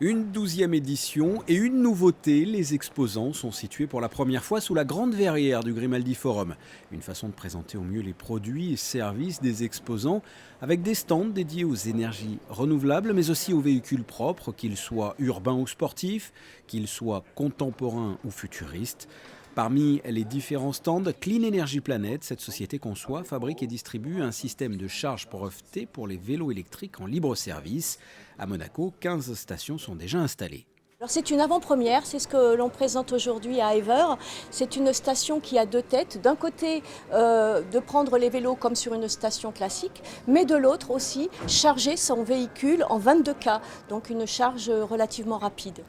Une 12e édition et une nouveauté, les exposants sont situés pour la première fois sous la grande verrière du Grimaldi Forum. Une façon de présenter au mieux les produits et services des exposants avec des stands dédiés aux énergies renouvelables mais aussi aux véhicules propres, qu'ils soient urbains ou sportifs, qu'ils soient contemporains ou futuristes. Parmi les différents stands, Clean Energy Planet, cette société conçoit, fabrique et distribue un système de charge breveté pour les vélos électriques en libre service. À Monaco, 15 stations sont déjà installées. Alors c'est une avant-première, c'est ce que l'on présente aujourd'hui à Ever. C'est une station qui a deux têtes. D'un côté, de prendre les vélos comme sur une station classique, mais de l'autre aussi, charger son véhicule en 22K, donc une charge relativement rapide.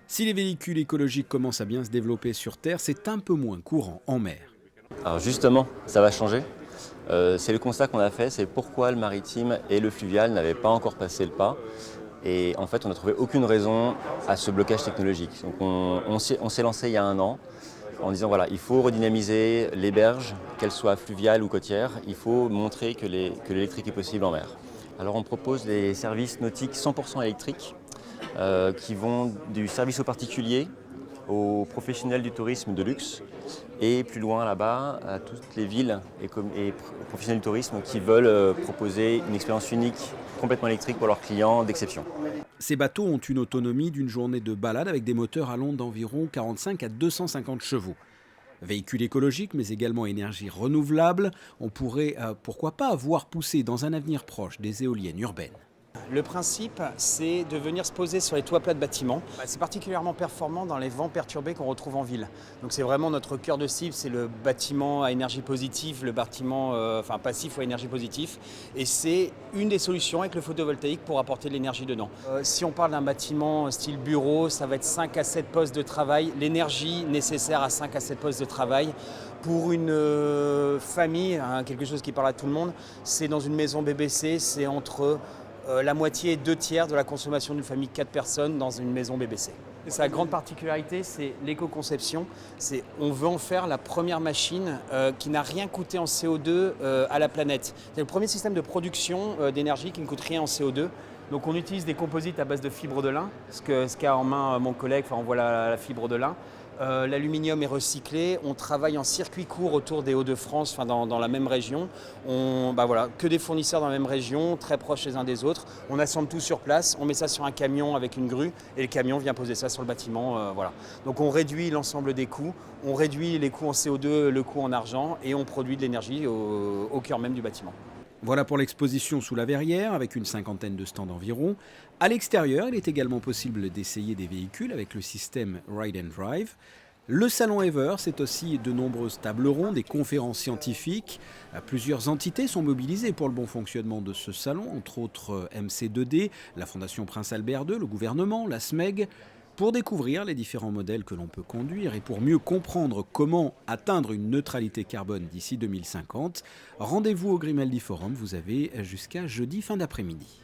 Si les véhicules écologiques commencent à bien se développer sur Terre, c'est un peu moins courant en mer. Alors justement, ça va changer. C'est le constat qu'on a fait, c'est pourquoi le maritime et le fluvial n'avaient pas encore passé le pas. Et en fait, on n'a trouvé aucune raison à ce blocage technologique. Donc on s'est lancé il y a un an en disant voilà, il faut redynamiser les berges, qu'elles soient fluviales ou côtières. Il faut montrer que l'électrique est possible en mer. Alors on propose des services nautiques 100% électriques qui vont du service aux particuliers aux professionnels du tourisme de luxe et plus loin là-bas à toutes les villes et professionnels du tourisme qui veulent proposer une expérience unique complètement électrique pour leurs clients d'exception. Ces bateaux ont une autonomie d'une journée de balade avec des moteurs allant d'environ 45 à 250 chevaux. Véhicules écologiques mais également énergie renouvelable, on pourrait pourquoi pas voir pousser dans un avenir proche des éoliennes urbaines. Le principe, c'est de venir se poser sur les toits plats de bâtiments. C'est particulièrement performant dans les vents perturbés qu'on retrouve en ville. Donc c'est vraiment notre cœur de cible, c'est le bâtiment à énergie positive, le bâtiment passif ou à énergie positive. Et c'est une des solutions avec le photovoltaïque pour apporter de l'énergie dedans. Si on parle d'un bâtiment style bureau, ça va être 5 à 7 postes de travail. L'énergie nécessaire à 5 à 7 postes de travail. Pour une famille, quelque chose qui parle à tout le monde, c'est dans une maison BBC, c'est entre la moitié et 2 tiers de la consommation d'une famille de 4 personnes dans une maison BBC. Et sa grande particularité, c'est l'éco-conception. On veut en faire la première machine qui n'a rien coûté en CO2 à la planète. C'est le premier système de production d'énergie qui ne coûte rien en CO2. Donc on utilise des composites à base de fibres de lin, ce qu'a en main mon collègue, on voit la fibre de lin. L'aluminium est recyclé, on travaille en circuit court autour des Hauts-de-France, dans la même région. Que des fournisseurs dans la même région, très proches les uns des autres. On assemble tout sur place, on met ça sur un camion avec une grue et le camion vient poser ça sur le bâtiment. Donc on réduit l'ensemble des coûts, on réduit les coûts en CO2, le coût en argent et on produit de l'énergie au cœur même du bâtiment. Voilà pour l'exposition sous la verrière, avec une cinquantaine de stands environ. À l'extérieur, il est également possible d'essayer des véhicules avec le système Ride and Drive. Le salon Ever, c'est aussi de nombreuses tables rondes, des conférences scientifiques. Plusieurs entités sont mobilisées pour le bon fonctionnement de ce salon, entre autres MC2D, la Fondation Prince Albert II, le gouvernement, la SMEG. Pour découvrir les différents modèles que l'on peut conduire et pour mieux comprendre comment atteindre une neutralité carbone d'ici 2050, rendez-vous au Grimaldi Forum, vous avez jusqu'à jeudi fin d'après-midi.